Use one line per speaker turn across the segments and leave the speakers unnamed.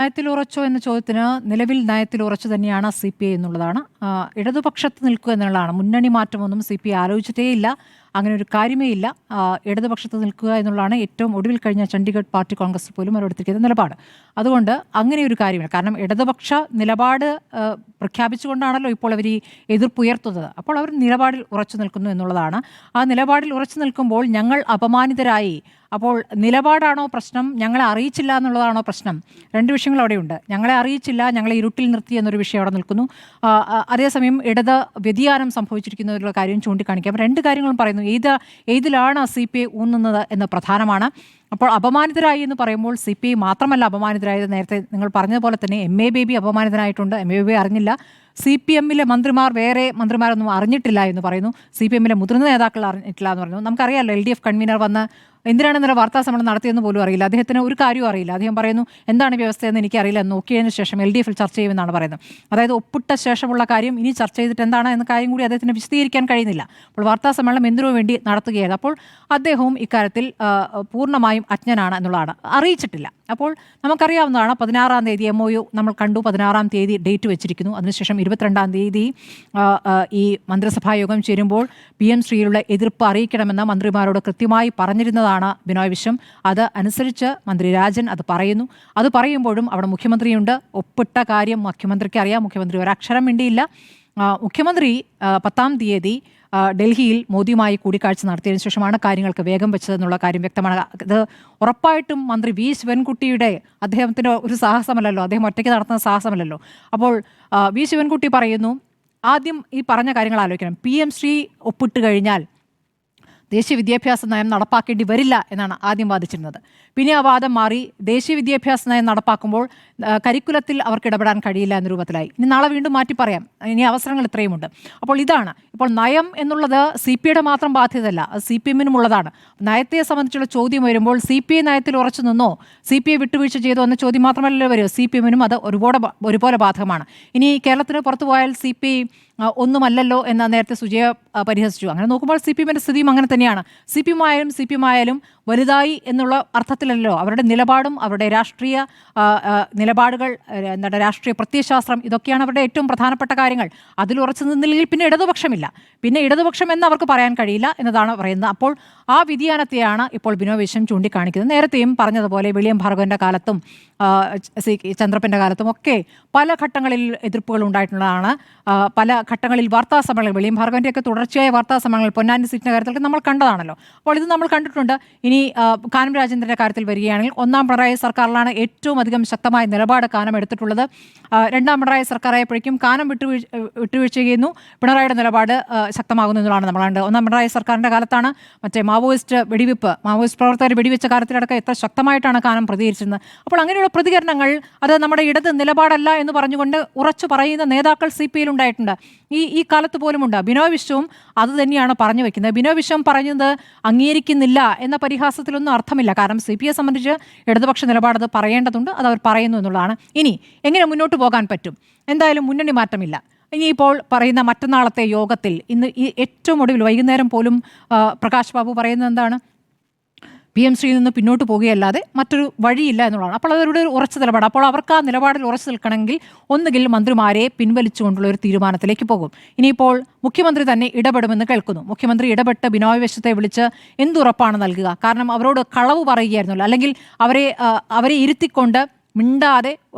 നയത്തിലുറച്ചോ എന്ന ചോദ്യത്തിന് നിലവിൽ നയത്തിലുറച്ചു തന്നെയാണ് CPI എന്നുള്ളതാണ്. ഇടതുപക്ഷത്ത് നിൽക്കുക എന്നുള്ളതാണ്. മുന്നണി മാറ്റമൊന്നും CPI ആലോചിച്ചിട്ടേയില്ല. അങ്ങനെ ഒരു കാര്യമേ ഇല്ല. ഇടതുപക്ഷത്ത് നിൽക്കുക എന്നുള്ളതാണ് ഏറ്റവും ഒടുവിൽ കഴിഞ്ഞ ചണ്ഡീഗഡ് പാർട്ടി കോൺഗ്രസ് പോലും അവരെടുത്തിരിക്കുന്ന നിലപാട്. അതുകൊണ്ട് അങ്ങനെ ഒരു കാര്യമില്ല. കാരണം ഇടതുപക്ഷ നിലപാട് പ്രഖ്യാപിച്ചുകൊണ്ടാണല്ലോ ഇപ്പോൾ അവർ ഈ എതിർപ്പുയർത്തുന്നത്. അപ്പോൾ അവർ നിലപാടിൽ ഉറച്ചു നിൽക്കുന്നു എന്നുള്ളതാണ്. ആ നിലപാടിൽ ഉറച്ചു നിൽക്കുമ്പോൾ ഞങ്ങൾ അപമാനിതരായി. അപ്പോൾ നിലപാടാണോ പ്രശ്നം, ഞങ്ങളെ അറിയിച്ചില്ല എന്നുള്ളതാണോ പ്രശ്നം? രണ്ട് വിഷയങ്ങൾ അവിടെയുണ്ട്. ഞങ്ങളെ അറിയിച്ചില്ല, ഞങ്ങളെ ഇരുട്ടിൽ നിർത്തി എന്നൊരു വിഷയം അവിടെ നിൽക്കുന്നു. അതേസമയം ഇടത് വ്യതിയാനം സംഭവിച്ചിരിക്കുന്നതിലുള്ള കാര്യം ചൂണ്ടിക്കാണിക്കാം. രണ്ട് കാര്യങ്ങളും പറയുന്നു. ഏതിലാണ് CPI ഊന്നുന്നത് എന്ന് പ്രധാനമാണ്. അപ്പോൾ അപമാനിതരായി എന്ന് പറയുമ്പോൾ CPI മാത്രമല്ല അപമാനിതരായത്. നേരത്തെ നിങ്ങൾ പറഞ്ഞതുപോലെ തന്നെ MA ബേബി അപമാനിതനായിട്ടുണ്ട്. MA ബേബി അറിഞ്ഞില്ല. CPM-ലെ മന്ത്രിമാർ വേറെ മന്ത്രിമാരൊന്നും അറിഞ്ഞിട്ടില്ല എന്ന് പറയുന്നു. CPM-ലെ മുതിർന്ന നേതാക്കൾ അറിഞ്ഞിട്ടില്ല എന്ന് പറയുന്നു. നമുക്കറിയാമല്ലോ, LDF കൺവീനർ വന്ന് എന്തിനാണ് ഇന്നലെ വാർത്താ സമ്മേളനം നടത്തിയെന്ന് പോലും അറിയില്ല. അദ്ദേഹത്തിന് ഒരു കാര്യവും അറിയില്ല. അദ്ദേഹം പറയുന്നു എന്താണ് വ്യവസ്ഥയെന്ന് എനിക്കറിയില്ല, നോക്കിയതിന് ശേഷം LDF-ൽ ചർച്ച ചെയ്യുമെന്നാണ് പറയുന്നത്. അതായത് ഒപ്പിട്ട ശേഷമുള്ള കാര്യം ഇനി ചർച്ച ചെയ്തിട്ട് എന്താണ് എന്ന കാര്യം കൂടി അദ്ദേഹത്തിന് വിശദീകരിക്കാൻ കഴിയുന്നില്ല. അപ്പോൾ വാർത്താ സമ്മേളനം എന്തിനു വേണ്ടി നടത്തുകയായിരുന്നു. അപ്പോൾ അദ്ദേഹവും ഇക്കാര്യത്തിൽ പൂർണ്ണമായും അജ്ഞനാണ് എന്നുള്ളതാണ്. അറിയിച്ചിട്ടില്ല. അപ്പോൾ നമുക്കറിയാവുന്നതാണ്, 16-ാം തീയതി MOU നമ്മൾ കണ്ടു. 16-ാം തീയതി ഡേറ്റ് വെച്ചിരിക്കുന്നു. അതിനുശേഷം 22-ാം തീയതി ഈ മന്ത്രിസഭാ യോഗം ചേരുമ്പോൾ PM ശ്രീയിലുള്ള എതിർപ്പ് അറിയിക്കണമെന്ന് മന്ത്രിമാരോട് കൃത്യമായി പറഞ്ഞിരുന്നതാണ് ബിനോയ് വിശ്വം. അത് അനുസരിച്ച് മന്ത്രി രാജൻ അത് പറയുന്നു. അത് പറയുമ്പോഴും അവിടെ മുഖ്യമന്ത്രിയുണ്ട്. ഒപ്പിട്ട കാര്യം മുഖ്യമന്ത്രിക്ക് അറിയാം. മുഖ്യമന്ത്രി ഒരക്ഷരം മിണ്ടിയില്ല. മുഖ്യമന്ത്രി 10-ാം തീയതി ഡൽഹിയിൽ മോദിയുമായി കൂടിക്കാഴ്ച നടത്തിയതിനു ശേഷമാണ് കാര്യങ്ങൾക്ക് വേഗം വെച്ചതെന്നുള്ള കാര്യം വ്യക്തമാണ്. ഇത് ഉറപ്പായിട്ടും മന്ത്രി V ശിവൻകുട്ടിയുടെ അദ്ദേഹത്തിൻ്റെ ഒരു സാഹസമല്ലല്ലോ, അദ്ദേഹം ഒറ്റയ്ക്ക് നടത്തുന്ന സാഹസമല്ലല്ലോ. അപ്പോൾ V ശിവൻകുട്ടി പറയുന്നു, ആദ്യം ഈ പറഞ്ഞ കാര്യങ്ങൾ ആലോചിക്കണം. PM ശ്രീ ഒപ്പിട്ട് കഴിഞ്ഞാൽ ദേശീയ വിദ്യാഭ്യാസ നയം നടപ്പാക്കേണ്ടി വരില്ല എന്നാണ് ആദ്യം വാദിച്ചിരുന്നത്. പിന്നെ ആ വാദം മാറി ദേശീയ വിദ്യാഭ്യാസ നയം നടപ്പാക്കുമ്പോൾ കരിക്കുലത്തിൽ അവർക്ക് ഇടപെടാൻ കഴിയില്ല എന്ന രൂപത്തിലായി. ഇനി നാളെ വീണ്ടും മാറ്റി പറയാം. ഇനി അവസരങ്ങൾ ഇത്രയുമുണ്ട്. അപ്പോൾ ഇതാണ് ഇപ്പോൾ നയം എന്നുള്ളത് CPIയുടെ മാത്രം ബാധ്യതയല്ല, അത് CPM-നും ഉള്ളതാണ്. നയത്തെ സംബന്ധിച്ചുള്ള ചോദ്യം വരുമ്പോൾ CPI നയത്തിൽ ഉറച്ചു നിന്നോ, CPI വിട്ടുവീഴ്ച ചെയ്തോ എന്ന ചോദ്യം മാത്രമല്ലല്ലോ വരിക. CPM-നും അത് ഒരുപോലെ ബാധകമാണ്. ഇനി കേരളത്തിന് പുറത്തു പോയാൽ CPI ഒന്നുമല്ലല്ലോ എന്ന് നേരത്തെ സുജയ പരിഹസിച്ചു. അങ്ങനെ നോക്കുമ്പോൾ CPM-ന്റെ സ്ഥിതിയും അങ്ങനെ തന്നെയാണ്. CPM ആയാലും വലുതായി എന്നുള്ള അർത്ഥത്തിലല്ലോ. അവരുടെ നിലപാടും അവരുടെ രാഷ്ട്രീയ നിലപാടുകൾ, എന്താണ് രാഷ്ട്രീയ പ്രത്യയശാസ്ത്രം, ഇതൊക്കെയാണ് അവരുടെ ഏറ്റവും പ്രധാനപ്പെട്ട കാര്യങ്ങൾ. അതിൽ ഉറച്ചു നിന്നില്ലെങ്കിൽ പിന്നെ ഇടതുപക്ഷമില്ല. പിന്നെ ഇടതുപക്ഷം എന്ന് അവർക്ക് പറയാൻ കഴിയില്ല എന്നതാണ് പറയുന്നത്. അപ്പോൾ ആ വ്യതിയാനത്തെയാണ് ഇപ്പോൾ ബിനോയ് വിശ്വം ചൂണ്ടിക്കാണിക്കുന്നത്. നേരത്തെയും പറഞ്ഞതുപോലെ വിളിയം ഭാർഗവൻ്റെ കാലത്തും ചന്ദ്രപ്പൻ്റെ കാലത്തും ഒക്കെ പല ഘട്ടങ്ങളിൽ എതിർപ്പുകൾ ഉണ്ടായിട്ടുള്ളതാണ്. പല ഘട്ടങ്ങളിൽ വാർത്താ സമ്മേളനങ്ങൾ, വിളിയം ഭാർഗവൻ്റെയൊക്കെ തുടർച്ചയായ വാർത്താ സമ്മേളനങ്ങൾ പൊന്നാനി സീറ്റിൻ്റെ കാര്യത്തിലൊക്കെ നമ്മൾ കണ്ടതാണല്ലോ. അപ്പോൾ ഇത് നമ്മൾ കണ്ടിട്ടുണ്ട്. ഇനി കാനം രാജേന്ദ്രൻ്റെ കാര്യത്തിൽ വരികയാണെങ്കിൽ 1-ാം പിണറായി സർക്കാരിലാണ് ഏറ്റവും അധികം ശക്തമായ നിലപാട് കാനം എടുത്തിട്ടുള്ളത്. 2-ാം പിണറായി സർക്കാരായപ്പോഴേക്കും കാനം വിട്ടുവീഴ്ച ചെയ്യുന്നു, പിണറായിയുടെ നിലപാട് ശക്തമാകുന്നു എന്നുള്ളതാണ് നമ്മൾ കണ്ടത്. 1-ാം പിണറായി സർക്കാരിൻ്റെ കാലത്താണ് മറ്റേ മാവോയിസ്റ്റ് പ്രവർത്തകർ വെടിവെച്ച കാര്യത്തിലടക്കം എത്ര ശക്തമായിട്ടാണ് കാനം പ്രതികരിച്ചിരുന്നത്. അപ്പോൾ അങ്ങനെയുള്ള പ്രതികരണങ്ങൾ അത് നമ്മുടെ ഇടത് നിലപാടല്ല എന്ന് പറഞ്ഞുകൊണ്ട് ഉറച്ചു പറയുന്ന നേതാക്കൾ CPI-യിൽ ഉണ്ടായിട്ടുണ്ട്. ഈ കാലത്ത് പോലുമുണ്ട്. ബിനോയ് വിശ്വവും അത് തന്നെയാണ് പറഞ്ഞു വെക്കുന്നത്. ബിനോയ് വിശ്വം പറഞ്ഞത് അംഗീകരിക്കുന്നില്ല എന്ന പരിഹാസത്തിലൊന്നും അർത്ഥമില്ല. കാരണം CPI-യെ സംബന്ധിച്ച് ഇടതുപക്ഷ നിലപാട് അത് പറയേണ്ടതുണ്ട്, അത് അവർ പറയുന്നു എന്നുള്ളതാണ്. ഇനി എങ്ങനെ മുന്നോട്ട് പോകാൻ പറ്റും? എന്തായാലും മുന്നണി മാറ്റമില്ല. ഇനിയിപ്പോൾ പറയുന്ന മറ്റന്നാളത്തെ യോഗത്തിൽ ഇന്ന് ഈ ഏറ്റവും ഒടുവിൽ വൈകുന്നേരം പോലും പ്രകാശ് ബാബു പറയുന്നത് എന്താണ്? PM ശ്രീയിൽ നിന്ന് പിന്നോട്ട് പോകുകയല്ലാതെ മറ്റൊരു വഴിയില്ല എന്നുള്ളതാണ്. അപ്പോൾ അവരുടെ ഒരു ഉറച്ച നിലപാട്. അപ്പോൾ അവർക്ക് ആ നിലപാടിൽ ഉറച്ചു നിൽക്കണമെങ്കിൽ ഒന്നുകിൽ മന്ത്രിമാരെ പിൻവലിച്ചുകൊണ്ടുള്ള ഒരു തീരുമാനത്തിലേക്ക് പോകും. ഇനിയിപ്പോൾ മുഖ്യമന്ത്രി തന്നെ ഇടപെടുമെന്ന് കേൾക്കുന്നു. മുഖ്യമന്ത്രി ഇടപെട്ട് ബിനോയ് വിശ്വത്തെ വിളിച്ച് എന്തുറപ്പാണ് നൽകുക? കാരണം അവരോട് കളവ് പറയുകയായിരുന്നല്ലോ, അല്ലെങ്കിൽ അവരെ ഇരുത്തിക്കൊണ്ട് മിണ്ടാതെ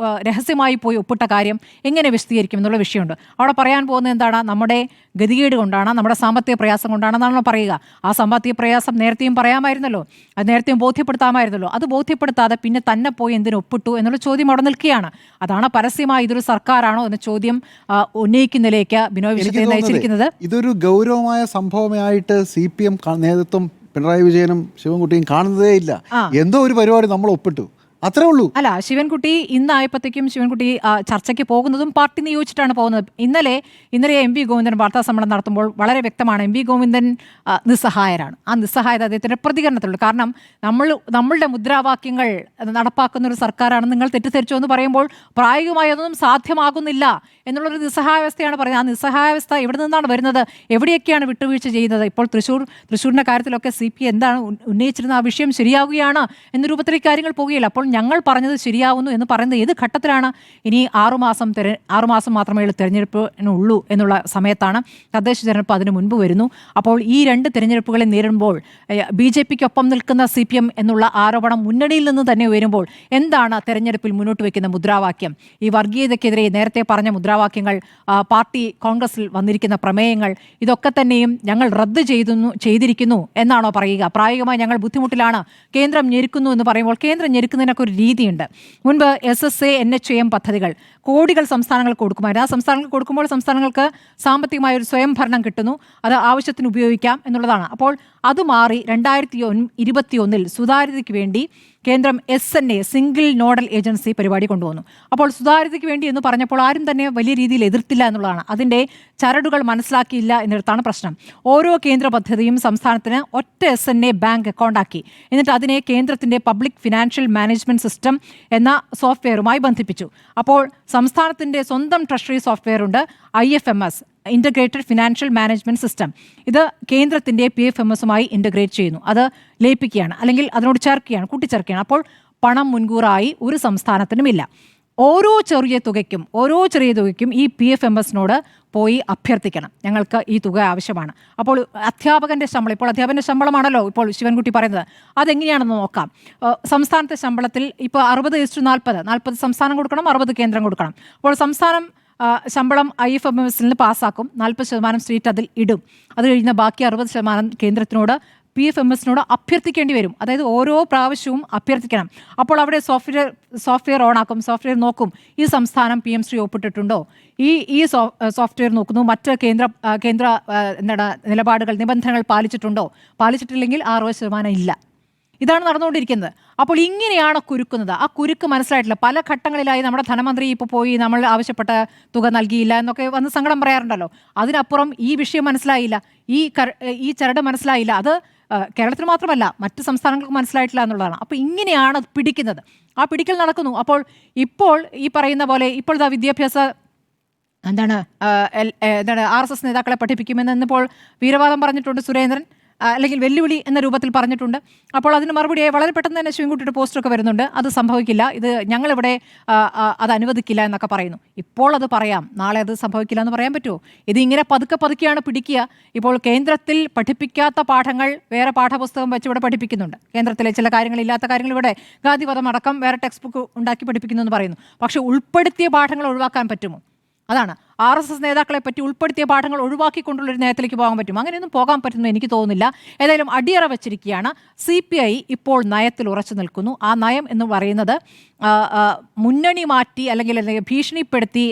രഹസ്യമായി പോയി ഒപ്പിട്ട കാര്യം എങ്ങനെ വിശദീകരിക്കും എന്നുള്ള വിഷയമുണ്ട്. അവിടെ പറയാൻ പോകുന്നത് എന്താണ്? നമ്മുടെ ഗതികേട് കൊണ്ടാണ്, നമ്മുടെ സാമ്പത്തിക പ്രയാസം കൊണ്ടാണെന്നാണല്ലോ പറയുക. ആ സാമ്പത്തിക പ്രയാസം നേരത്തെയും പറയാമായിരുന്നല്ലോ, അത് നേരത്തെയും ബോധ്യപ്പെടുത്താമായിരുന്നല്ലോ. അത് ബോധ്യപ്പെടുത്താതെ പിന്നെ തന്നെ പോയി എന്തിനു ഒപ്പിട്ടു എന്നുള്ള ചോദ്യം അവിടെ നിൽക്കുകയാണ്. അതാണ് പരസ്യമായി ഇതൊരു സർക്കാരാണോ എന്ന ചോദ്യം ഉന്നയിക്കുന്നതിലേക്ക് ബിനോയ് വിശ്വത്തെ നയിച്ചിരിക്കുന്നത്.
ഇതൊരു ഗൗരവമായ സംഭവമായിട്ട് CPM നേതൃത്വം പിണറായി വിജയനും ശിവൻകുട്ടിയും കാണുന്നതേ ഇല്ല. എന്തോ ഒരു പരിപാടി നമ്മൾ ഒപ്പിട്ടു, അത്രേ ഉള്ളൂ.
അല്ല, ശിവൻകുട്ടി ഇന്നായപ്പോഴത്തേക്കും ശിവൻകുട്ടി ചർച്ചയ്ക്ക് പോകുന്നതും പാർട്ടി നിയോഗിച്ചിട്ടാണ് പോകുന്നത്. ഇന്നലെ MV ഗോവിന്ദൻ വാർത്താ സമ്മേളനം നടത്തുമ്പോൾ വളരെ വ്യക്തമാണ്, MV ഗോവിന്ദൻ നിസ്സഹായരാണ്. ആ നിസ്സഹായത അദ്ദേഹത്തിൻ്റെ പ്രതികരണത്തിലുള്ളൂ. കാരണം നമ്മളുടെ മുദ്രാവാക്യങ്ങൾ നടപ്പാക്കുന്ന ഒരു സർക്കാരാണ് നിങ്ങൾ തെറ്റിദ്ധരിച്ചോ എന്ന് പറയുമ്പോൾ പ്രായോഗികമായി അതൊന്നും സാധ്യമാകുന്നില്ല എന്നുള്ളൊരു നിസ്സഹായാവസ്ഥയാണ് പറയുന്നത്. ആ നിസ്സഹായാവസ്ഥ എവിടെ നിന്നാണ് വരുന്നത്? എവിടെയൊക്കെയാണ് വിട്ടുവീഴ്ച ചെയ്യുന്നത്? ഇപ്പോൾ തൃശ്ശൂരിൻ്റെ കാര്യത്തിലൊക്കെ CPI എന്താണ് ഉന്നയിച്ചിരുന്ന ആ വിഷയം ശരിയാവുകയാണ് എന്ന രൂപത്തിലേക്ക് കാര്യങ്ങൾ പോകുകയില്ല. അപ്പോൾ ഞങ്ങൾ പറഞ്ഞത് ശരിയാവുന്നു എന്ന് പറയുന്നത് ഏത് ഘട്ടത്തിലാണ്? ഇനി 6 മാസം മാത്രമേ തെരഞ്ഞെടുപ്പിനുള്ളൂ എന്നുള്ള സമയത്താണ്. തദ്ദേശ തെരഞ്ഞെടുപ്പ് അതിന് മുൻപ് വരുന്നു. അപ്പോൾ ഈ 2 തെരഞ്ഞെടുപ്പുകളെ നേരിടുമ്പോൾ BJPക്കൊപ്പം നിൽക്കുന്ന CPM എന്നുള്ള ആരോപണം മുന്നണിയിൽ നിന്ന് തന്നെ ഉയരുമ്പോൾ എന്താണ് തെരഞ്ഞെടുപ്പിൽ മുന്നോട്ട് വയ്ക്കുന്ന മുദ്രാവാക്യം? ഈ വർഗീയതയ്ക്കെതിരെ നേരത്തെ പറഞ്ഞ മുദ്രാവാക്യങ്ങൾ, പാർട്ടി കോൺഗ്രസിൽ വന്നിരിക്കുന്ന പ്രമേയങ്ങൾ, ഇതൊക്കെ തന്നെയും ഞങ്ങൾ റദ്ദ് ചെയ്തിരിക്കുന്നു എന്നാണോ പറയുക? പ്രായോഗികമായി ഞങ്ങൾ ബുദ്ധിമുട്ടിലാണ്, കേന്ദ്രം ഞെരുക്കുന്നു എന്ന് പറയുമ്പോൾ കേന്ദ്രം ഞെരുക്കുന്നതിനൊക്കെ ഒരു രീതിയുണ്ട്. മുൻപ് SSA NHAM പദ്ധതികൾ കോടികൾ സംസ്ഥാനങ്ങൾക്ക് കൊടുക്കുമായിരുന്നു. ആ സംസ്ഥാനങ്ങൾക്ക് കൊടുക്കുമ്പോൾ സംസ്ഥാനങ്ങൾക്ക് സാമ്പത്തികമായ ഒരു സ്വയം ഭരണം കിട്ടുന്നു, അത് ആവശ്യത്തിന് ഉപയോഗിക്കാം എന്നുള്ളതാണ്. അപ്പോൾ അത് മാറി 2021 സുതാര്യതയ്ക്ക് വേണ്ടി കേന്ദ്രം SNA സിംഗിൾ നോഡൽ ഏജൻസി പരിപാടി കൊണ്ടുവന്നു. അപ്പോൾ സുതാര്യതയ്ക്ക് വേണ്ടി എന്ന് പറഞ്ഞപ്പോൾ ആരും തന്നെ വലിയ രീതിയിൽ എതിർത്തില്ല എന്നുള്ളതാണ്. അതിൻ്റെ ചരടുകൾ മനസ്സിലാക്കിയില്ല എന്നിടത്താണ് പ്രശ്നം. ഓരോ കേന്ദ്ര പദ്ധതിയും സംസ്ഥാനത്തിന് ഒറ്റ SNA ബാങ്ക് അക്കൗണ്ടാക്കി. എന്നിട്ട് അതിനെ കേന്ദ്രത്തിൻ്റെ പബ്ലിക് ഫിനാൻഷ്യൽ മാനേജ്മെൻറ്റ് സിസ്റ്റം എന്ന സോഫ്റ്റ്വെയറുമായി ബന്ധിപ്പിച്ചു. അപ്പോൾ സംസ്ഥാനത്തിൻ്റെ സ്വന്തം ട്രഷറി സോഫ്റ്റ്വെയർ ഉണ്ട്, IFMS, integrated financial management system. ഇത് കേന്ദ്രത്തിൻ്റെ PFMSുമായി ഇൻ്റഗ്രേറ്റ് ചെയ്യുന്നു, അത് ലയിപ്പിക്കുകയാണ്, അല്ലെങ്കിൽ അതിനോട് കൂട്ടിച്ചേർക്കുകയാണ്. അപ്പോൾ പണം മുൻകൂറായി ഒരു സംസ്ഥാനത്തിനുമില്ല. ഓരോ ചെറിയ തുകയ്ക്കും ഈ PFMSനോട് പോയി അഭ്യർത്ഥിക്കണം, ഞങ്ങൾക്ക് ഈ തുക ആവശ്യമാണ്. അപ്പോൾ അധ്യാപകൻ്റെ ശമ്പളം, ഇപ്പോൾ അധ്യാപകൻ്റെ ശമ്പളമാണല്ലോ ഇപ്പോൾ ശിവൻകുട്ടി പറയുന്നത്, അതെങ്ങനെയാണെന്ന് നോക്കാം. സംസ്ഥാനത്തെ ശമ്പളത്തിൽ ഇപ്പോൾ 60:40 സംസ്ഥാനം കൊടുക്കണം, 60 കേന്ദ്രം കൊടുക്കണം. അപ്പോൾ സംസ്ഥാനം ശമ്പളം IFMSൽ പാസ്സാക്കും, 40% സ്റ്റേറ്റ് അതിൽ ഇടും. അത് കഴിഞ്ഞാൽ ബാക്കി 60% കേന്ദ്രത്തിനോട് PFMSനോട് അഭ്യർത്ഥിക്കേണ്ടി വരും. അതായത് ഓരോ പ്രാവശ്യവും അഭ്യർത്ഥിക്കണം. അപ്പോൾ അവിടെ സോഫ്റ്റ്വെയർ ഓണാക്കും, സോഫ്റ്റ്വെയർ നോക്കും ഈ സംസ്ഥാനം PM-ശ്രീ ഒപ്പിട്ടിട്ടുണ്ടോ, ഈ സോഫ്റ്റ്വെയർ നോക്കുന്നു, മറ്റ് കേന്ദ്ര നിലപാടുകൾ, നിബന്ധനകൾ പാലിച്ചിട്ടില്ലെങ്കിൽ 60% ഇല്ല. ഇതാണ് നടന്നുകൊണ്ടിരിക്കുന്നത്. അപ്പോൾ ഇങ്ങനെയാണ് കുരുക്കുന്നത്. ആ കുരുക്ക് മനസ്സിലായിട്ടില്ല. പല ഘട്ടങ്ങളിലായി നമ്മുടെ ധനമന്ത്രി ഇപ്പോൾ പോയി നമ്മൾ ആവശ്യപ്പെട്ട തുക നൽകിയില്ല എന്നൊക്കെ വന്ന് സങ്കടം പറയാറുണ്ടല്ലോ. അതിനപ്പുറം ഈ വിഷയം മനസ്സിലായില്ല, ഈ ചരട് മനസ്സിലായില്ല. അത് കേരളത്തിൽ മാത്രമല്ല മറ്റ് സംസ്ഥാനങ്ങൾക്ക് മനസ്സിലായിട്ടില്ല എന്നുള്ളതാണ്. അപ്പോൾ ഇങ്ങനെയാണ് പിടിക്കുന്നത്. ആ പിടിക്കൽ നടക്കുന്നു. അപ്പോൾ ഇപ്പോൾ ഈ പറയുന്ന പോലെ ഇപ്പോഴത്തെ വിദ്യാഭ്യാസ RSS നേതാക്കളെ പഠിപ്പിക്കുമെന്ന് ഇന്നിപ്പോൾ വീരവാദം പറഞ്ഞിട്ടുണ്ട് സുരേന്ദ്രൻ, അല്ലെങ്കിൽ വെല്ലുവിളി എന്ന രൂപത്തിൽ പറഞ്ഞിട്ടുണ്ട്. അപ്പോൾ അതിന് മറുപടിയായി വളരെ പെട്ടെന്ന് തന്നെ ശിവൻകുട്ടിയുടെ പോസ്റ്ററൊക്കെ വരുന്നുണ്ട്, അത് സംഭവിക്കില്ല, ഇത് ഞങ്ങളിവിടെ അത് അനുവദിക്കില്ല എന്നൊക്കെ പറയുന്നു. ഇപ്പോൾ അത് പറയാം, നാളെ അത് സംഭവിക്കില്ല എന്ന് പറയാൻ പറ്റുമോ? ഇത് ഇങ്ങനെ പതുക്കെയാണ് പിടിക്കുക. ഇപ്പോൾ കേന്ദ്രത്തിൽ പഠിപ്പിക്കാത്ത പാഠങ്ങൾ വേറെ പാഠപുസ്തകം വെച്ച് ഇവിടെ പഠിപ്പിക്കുന്നുണ്ട്. കേന്ദ്രത്തിലെ ചില കാര്യങ്ങളില്ലാത്ത കാര്യങ്ങൾ ഇവിടെ ഗാന്ധിവധം അടക്കം വേറെ ടെക്സ്റ്റ് ബുക്ക് ഉണ്ടാക്കി പഠിപ്പിക്കുന്നു എന്ന് പറയുന്നു. പക്ഷേ ഉൾപ്പെടുത്തിയ പാഠങ്ങൾ ഒഴിവാക്കാൻ പറ്റുമോ? അതാണ് RSS നേതാക്കളെ പറ്റി ഉൾപ്പെടുത്തിയ പാഠങ്ങൾ ഒഴിവാക്കിക്കൊണ്ടുള്ളൊരു നയത്തിലേക്ക് പോകാൻ പറ്റും? അങ്ങനെയൊന്നും പോകാൻ പറ്റുമെന്ന് എനിക്ക് തോന്നുന്നില്ല. ഏതായാലും അടിയറ വച്ചിരിക്കുകയാണ്. CPI ഇപ്പോൾ നയത്തിൽ ഉറച്ചു നിൽക്കുന്നു. ആ നയം എന്ന് പറയുന്നത് മുന്നണി മാറ്റി അല്ലെങ്കിൽ ഭീഷണിപ്പെടുത്തി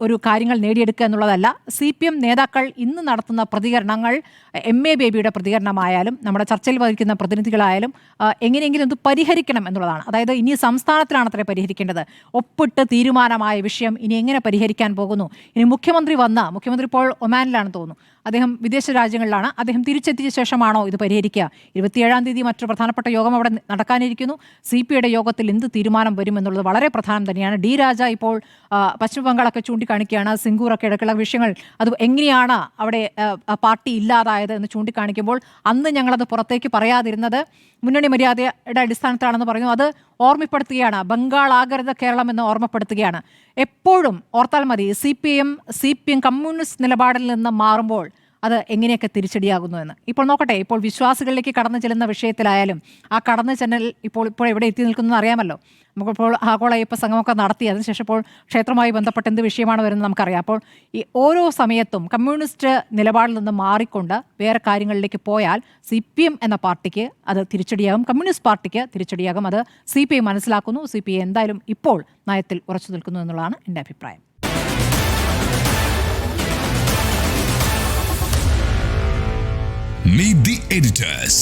ഒരു കാര്യങ്ങൾ നേടിയെടുക്കുക എന്നുള്ളതല്ല. CPM നേതാക്കൾ ഇന്ന് നടത്തുന്ന പ്രതികരണങ്ങൾ, MA ബേബിയുടെ പ്രതികരണമായാലും നമ്മുടെ ചർച്ചയിൽ വഹിക്കുന്ന പ്രതിനിധികളായാലും എങ്ങനെയെങ്കിലും ഇത് പരിഹരിക്കണം എന്നുള്ളതാണ്. അതായത് ഇനി സംസ്ഥാനത്തിലാണ് അത്ര പരിഹരിക്കേണ്ടത്. ഒപ്പിട്ട് തീരുമാനമായ വിഷയം ഇനി എങ്ങനെ പരിഹരിക്കാൻ പോകുന്നു? ഇനി മുഖ്യമന്ത്രി ഇപ്പോൾ ഒമാനിലാണ് തോന്നുന്നു, അദ്ദേഹം വിദേശ രാജ്യങ്ങളിലാണ്. അദ്ദേഹം തിരിച്ചെത്തിയ ശേഷമാണോ ഇത് പരിഹരിക്കുക? 27-ാം തീയതി മറ്റൊരു പ്രധാനപ്പെട്ട യോഗം അവിടെ നടക്കാനിരിക്കുന്നു. CPIയുടെ യോഗത്തിൽ എന്ത് തീരുമാനം വരും എന്നുള്ളത് വളരെ പ്രധാനം തന്നെയാണ്. D രാജ ഇപ്പോൾ പശ്ചിമ ബംഗാളൊക്കെ ചൂണ്ടിക്കാണിക്കുകയാണ്, സിംഗൂറൊക്കെ ഇടയ്ക്കുള്ള വിഷയങ്ങൾ, അത് എങ്ങനെയാണ് അവിടെ പാർട്ടി ഇല്ലാതായത് എന്ന് ചൂണ്ടിക്കാണിക്കുമ്പോൾ അന്ന് ഞങ്ങളത് പുറത്തേക്ക് പറയാതിരുന്നത് മുന്നണി മര്യാദയുടെ അടിസ്ഥാനത്തിലാണെന്ന് പറഞ്ഞു. അത് ഓർമ്മപ്പെടുത്തുകയാണ്, ബംഗാൾ ആകരുത് കേരളം എന്ന് ഓർമ്മപ്പെടുത്തുകയാണ്. എപ്പോഴും ഓർത്താൽ മതി, CPM കമ്മ്യൂണിസ്റ്റ് നിലപാടിൽ നിന്ന് മാറുമ്പോൾ അത് എങ്ങനെയൊക്കെ തിരിച്ചടിയാകുന്നു എന്ന്. ഇപ്പോൾ നോക്കട്ടെ, ഇപ്പോൾ വിശ്വാസികളിലേക്ക് കടന്നു ചെല്ലുന്ന വിഷയത്തിലായാലും ആ കടന്നു ചെന്നൽ ഇപ്പോൾ എവിടെ എത്തി നിൽക്കുന്നത് അറിയാമല്ലോ. നമുക്കിപ്പോൾ ആഗോള അയ്യപ്പ സംഗമമൊക്കെ നടത്തി, അതിനുശേഷം ഇപ്പോൾ ക്ഷേത്രവുമായി ബന്ധപ്പെട്ട് എന്ത് വിഷയമാണ് വരുന്നത് നമുക്കറിയാം. അപ്പോൾ ഈ ഓരോ സമയത്തും കമ്മ്യൂണിസ്റ്റ് നിലപാടിൽ നിന്ന് മാറിക്കൊണ്ട് വേറെ കാര്യങ്ങളിലേക്ക് പോയാൽ CPM എന്ന പാർട്ടിക്ക് അത് തിരിച്ചടിയാകും, കമ്മ്യൂണിസ്റ്റ് പാർട്ടിക്ക് തിരിച്ചടിയാകും. അത് CPI മനസ്സിലാക്കുന്നു. CPI എന്തായാലും ഇപ്പോൾ നയത്തിൽ ഉറച്ചു നിൽക്കുന്നു എന്നുള്ളതാണ് എൻ്റെ അഭിപ്രായം.
Meet the editors.